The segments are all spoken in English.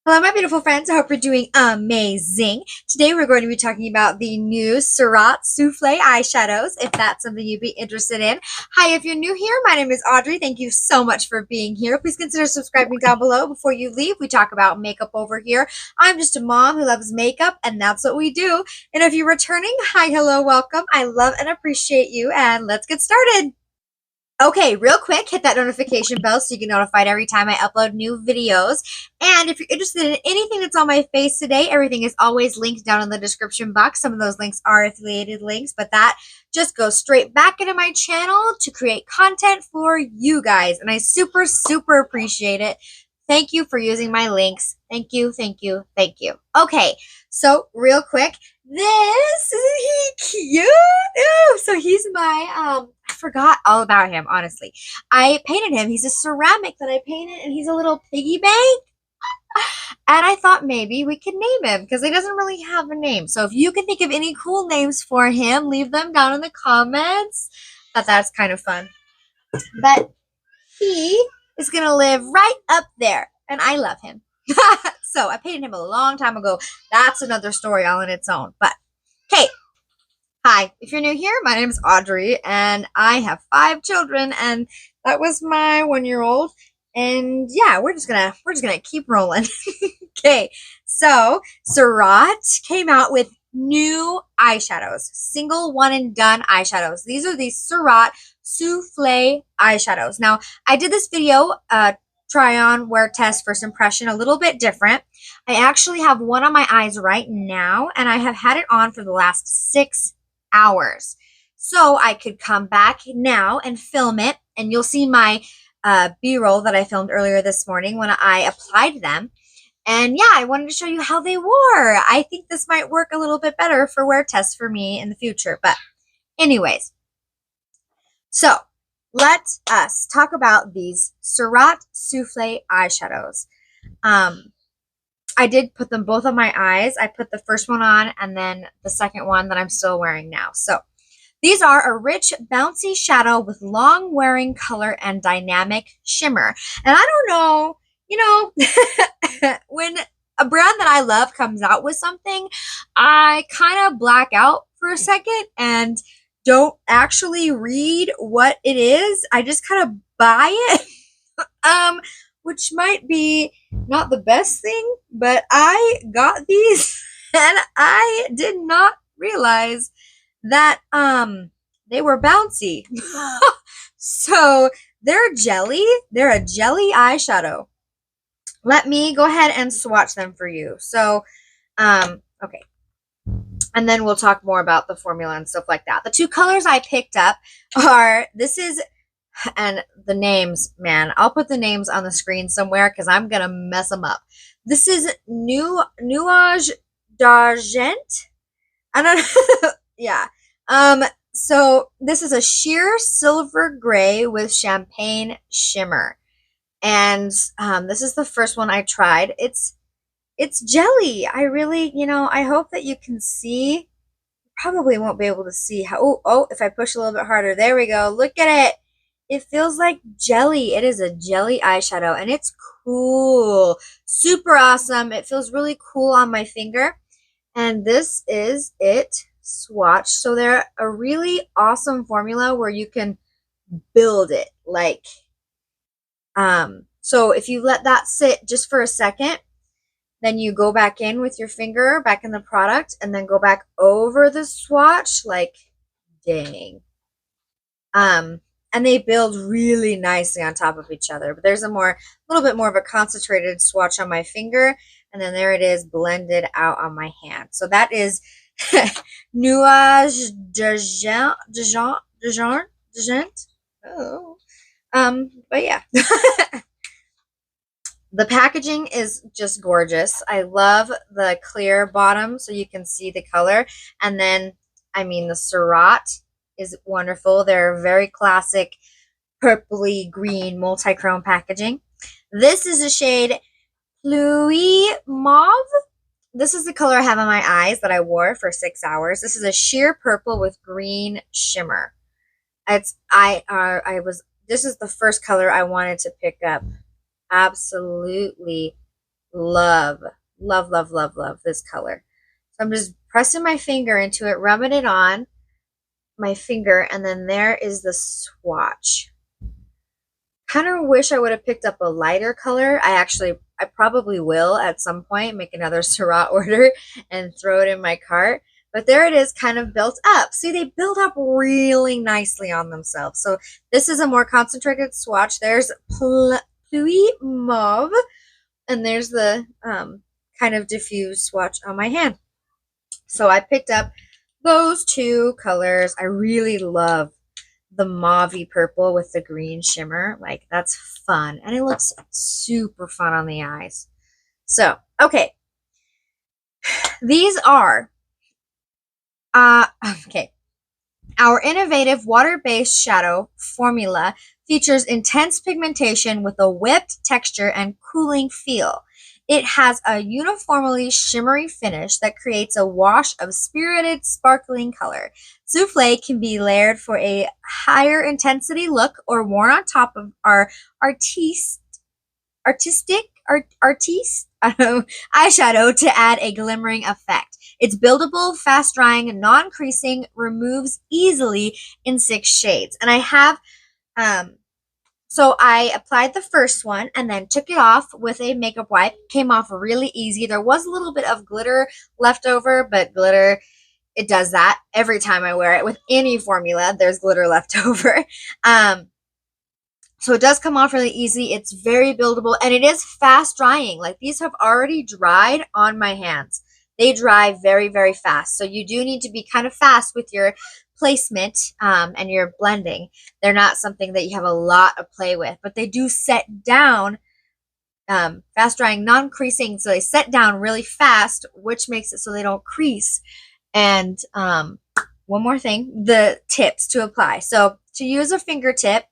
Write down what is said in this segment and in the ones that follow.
Hello, my beautiful friends. I hope you're doing amazing. Today, we're going to be talking about the new Surratt Souffle Eyeshadows, if that's something you'd be interested in. Hi, if you're new here, my name is Audrey. Thank you so much for being here. Please consider subscribing down below before you leave. We talk about makeup over here. I'm just a mom who loves makeup, and that's what we do. And if you're returning, hi, hello, welcome. I love and appreciate you, and let's get started. Okay, real quick, hit that notification bell so you get notified every time I upload new videos. And if you're interested in anything that's on my face today, everything is always linked down in the description box. Some of those links are affiliated links, but that just goes straight back into my channel to create content for you guys. And I super, super appreciate it. Thank you for using my links. Thank you, thank you, thank you. Okay, so real quick, this, isn't he cute? Ooh, so he's my, I forgot all about him, honestly. I painted him. He's a ceramic that I painted, and he's a little piggy bank. And I thought maybe we could name him because he doesn't really have a name. So if you can think of any cool names for him, leave them down in the comments. That's kind of fun. But he is going to live right up there, and I love him. So I painted him a long time ago. That's another story all in its own. But okay. Hi, if you're new here, my name is Audrey, and I have 5 children, and that was my 1-year-old. And yeah, we're just gonna keep rolling. Okay, so Surratt came out with new eyeshadows, single one and done eyeshadows. These are the Surratt Souffle Eyeshadows. Now, I did this video, try on, wear test, first impression, a little bit different. I actually have one on my eyes right now, and I have had it on for the last 6 hours. So I could come back now and film it, and you'll see my B-roll that I filmed earlier this morning when I applied them. And yeah, I wanted to show you how they wore. I think this might work a little bit better for wear tests for me in the future. But anyways, so let us talk about these Surratt Souffle eyeshadows. I did put them both on my eyes. I put the first one on and then the second one that I'm still wearing now. So these are a rich, bouncy shadow with long wearing color and dynamic shimmer. And I don't know, when a brand that I love comes out with something, I kind of black out for a second and don't actually read what it is. I just kind of buy it. Which might be not the best thing, but I got these and I did not realize that they were bouncy. So they're jelly. They're a jelly eyeshadow. Let me go ahead and swatch them for you. So okay. And then we'll talk more about the formula and stuff like that. The 2 colors I picked up are, and the names, man, I'll put the names on the screen somewhere because I'm gonna mess them up. This is Nuage d'Argent. I don't know. Yeah. So this is a sheer silver gray with champagne shimmer. And this is the first one I tried. It's jelly. I really, I hope that you can see. Probably won't be able to see how, if I push a little bit harder. There we go. Look at it. It feels like jelly. It is a jelly eyeshadow, and it's cool. Super awesome. It feels really cool on my finger. And this is it swatch. So they're a really awesome formula where you can build it. So if you let that sit just for a second, then you go back in with your finger, back in the product, and then go back over the swatch, dang. And they build really nicely on top of each other. But there's a little bit more of a concentrated swatch on my finger, and then there it is blended out on my hand. So that is Nuage d'Argent. Oh. But yeah. The packaging is just gorgeous. I love the clear bottom so you can see the color. And then, the Surratt is wonderful. They're very classic purpley green multi-chrome packaging. This is a shade Pluie Mauve. This is the color I have on my eyes that I wore for 6 hours. This is a sheer purple with green shimmer. This is the first color I wanted to pick up. Absolutely love, love, love, love, love this color. So I'm just pressing my finger into it, rubbing it on my finger, and then there is the swatch. Kind of wish I would have picked up a lighter color. I probably will at some point make another Surratt order and throw it in my cart. But there it is, kind of built up. See, they build up really nicely on themselves. So this is a more concentrated swatch. There's Pluie Mauve, and there's the kind of diffused swatch on my hand. So I picked up those two colors. I really love the mauvey purple with the green shimmer. Like, that's fun. And it looks super fun on the eyes. So, okay. These are, okay. Our innovative water-based shadow formula features intense pigmentation with a whipped texture and cooling feel. It has a uniformly shimmery finish that creates a wash of spirited, sparkling color. Souffle can be layered for a higher intensity look or worn on top of our artistic eyeshadow to add a glimmering effect. It's buildable, fast drying, non-creasing, removes easily in 6 shades. And I have, so I applied the first one and then took it off with a makeup wipe. Came off really easy. There was a little bit of glitter left over, but glitter, it does that every time I wear it. With any formula, there's glitter left over. So it does come off really easy. It's very buildable, and it is fast drying. Like, these have already dried on my hands. They dry very, very fast. So you do need to be kind of fast with your placement and your blending. They're not something that you have a lot of play with, but they do set down, fast drying, non-creasing. So they set down really fast, which makes it so they don't crease. And one more thing, the tips to apply. So to use a fingertip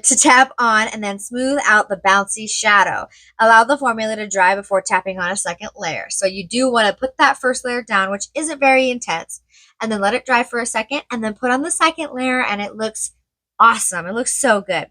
to tap on and then smooth out the bouncy shadow. Allow the formula to dry before tapping on a second layer. So you do want to put that first layer down, which isn't very intense, and then let it dry for a second, and then put on the second layer, and it looks awesome. It looks so good.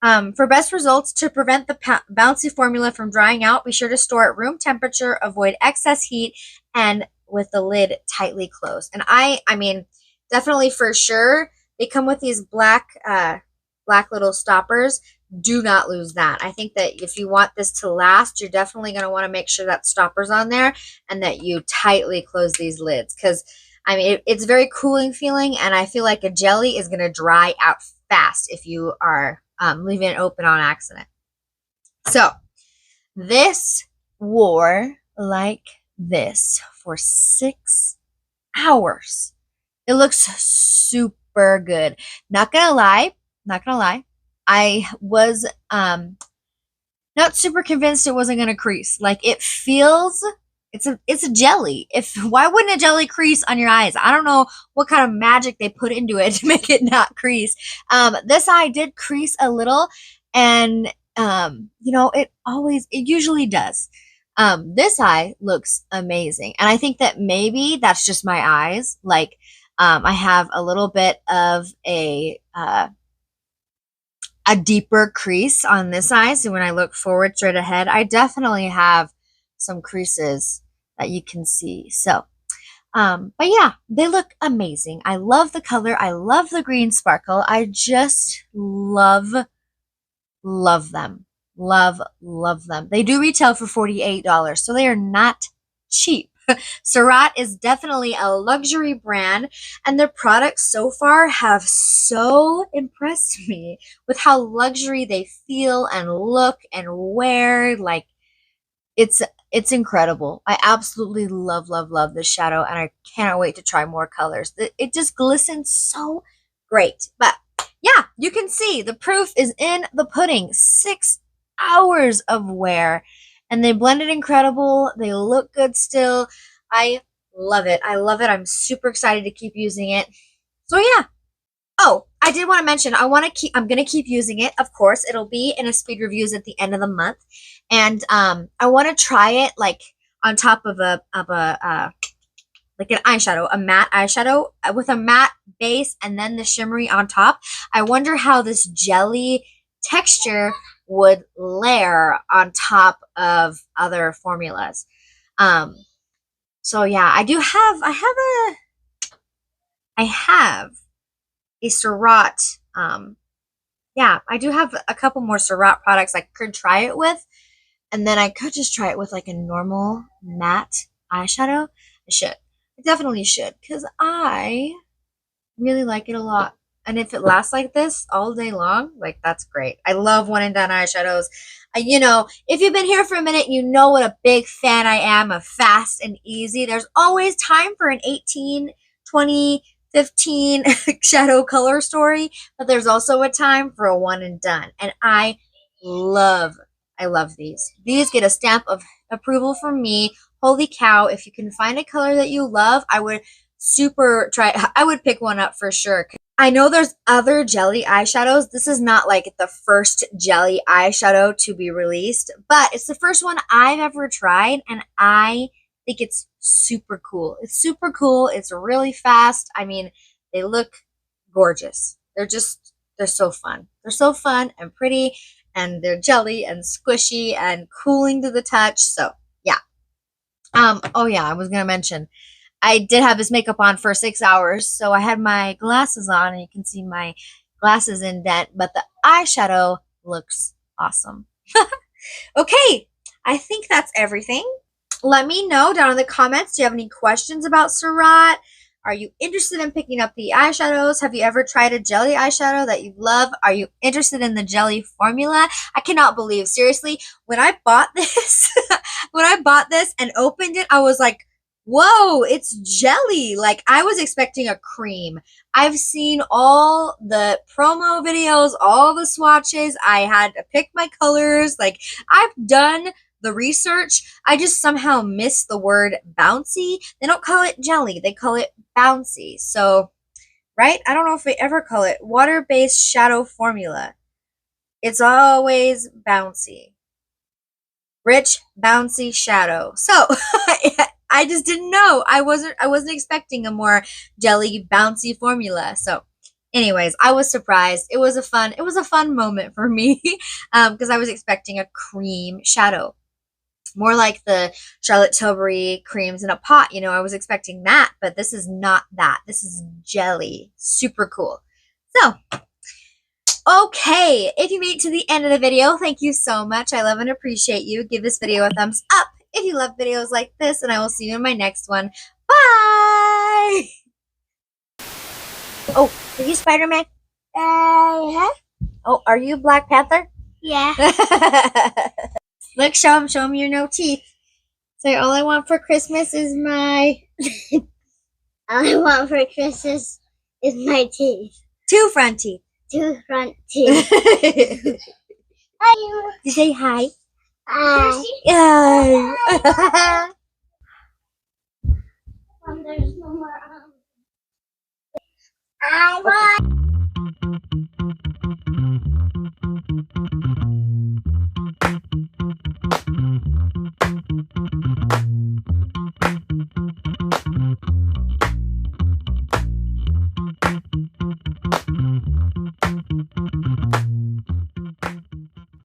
For best results, to prevent the bouncy formula from drying out, be sure to store at room temperature, avoid excess heat, and with the lid tightly closed. And I mean, definitely for sure, they come with these black little stoppers. Do not lose that. I think that if you want this to last, you're definitely going to want to make sure that stopper's on there and that you tightly close these lids, because I mean, it's very cooling feeling, and I feel like a jelly is going to dry out fast if you are leaving it open on accident. So this wore like this for 6 hours. It looks super good. Not gonna lie, I was not super convinced it wasn't gonna crease. Like, it feels, it's a jelly. Why wouldn't a jelly crease on your eyes? I don't know what kind of magic they put into it to make it not crease. This eye did crease a little, and you know, it usually does. This eye looks amazing, and I think that maybe that's just my eyes. Like, I have a little bit of a deeper crease on this eye, so when I look forward straight ahead, I definitely have some creases that you can see. So, but yeah, they look amazing. I love the color. I love the green sparkle. I just love them. Love them. They do retail for $48, so they are not cheap. Surratt is definitely a luxury brand, and their products so far have so impressed me with how luxury they feel and look and wear. Like, it's incredible. I absolutely love this shadow, and I cannot wait to try more colors. It just glistens so great. But yeah, you can see the proof is in the pudding. 6 hours of wear, and they blended incredible. They look good still. I love it. I'm super excited to keep using it. So yeah. Oh, I did want to mention, I'm going to keep using it. Of course, it'll be in a speed reviews at the end of the month. And I want to try it like on top of like an eyeshadow, a matte eyeshadow with a matte base and then the shimmery on top. I wonder how this jelly texture would layer on top of other formulas. So yeah, I have a Surratt, yeah, I do have a couple more Surratt products I could try it with, and then I could just try it with like a normal matte eyeshadow. I definitely should, because I really like it a lot. And if it lasts like this all day long, like that's great. I love one and done eyeshadows. If you've been here for a minute, you know what a big fan I am of fast and easy. There's always time for an 18, 20, 15 shadow color story, but there's also a time for a one and done. And I love these. These get a stamp of approval from me. Holy cow, if you can find a color that you love, I would pick one up for sure. I know there's other jelly eyeshadows. This is not like the first jelly eyeshadow to be released, but it's the first one I've ever tried, and I think it's super cool. It's super cool. It's really fast. I mean, they look gorgeous. They're so fun. They're so fun and pretty, and they're jelly and squishy and cooling to the touch. So yeah. Oh yeah, I was gonna mention, I did have this makeup on for 6 hours, so I had my glasses on, and you can see my glasses indent, but the eyeshadow looks awesome. Okay, I think that's everything. Let me know down in the comments, do you have any questions about Surratt? Are you interested in picking up the eyeshadows? Have you ever tried a jelly eyeshadow that you love? Are you interested in the jelly formula? I cannot believe, seriously, when I bought this, and opened it, I was like, whoa, it's jelly. Like, I was expecting a cream. I've seen all the promo videos, all the swatches. I had to pick my colors. Like, I've done the research. I just somehow missed the word bouncy. They don't call it jelly. They call it bouncy. So, right? I don't know if they ever call it water-based shadow formula. It's always bouncy. Rich, bouncy shadow. So, I just didn't know. I wasn't expecting a more jelly bouncy formula. So anyways, I was surprised. It was a fun moment for me because I was expecting a cream shadow. More like the Charlotte Tilbury creams in a pot, I was expecting that, but this is not that. This is jelly. Super cool. So, okay, if you made it to the end of the video, thank you so much. I love and appreciate you. Give this video a thumbs up if you love videos like this, and I will see you in my next one. Bye! Oh, are you Spider-Man? Yeah. Oh, are you Black Panther? Yeah. Look, show him your no teeth. Say, all I want for Christmas is my... All I want for Christmas is my teeth. 2 front teeth. 2 front teeth. You say hi. Hi. Yay. There's no more. I want.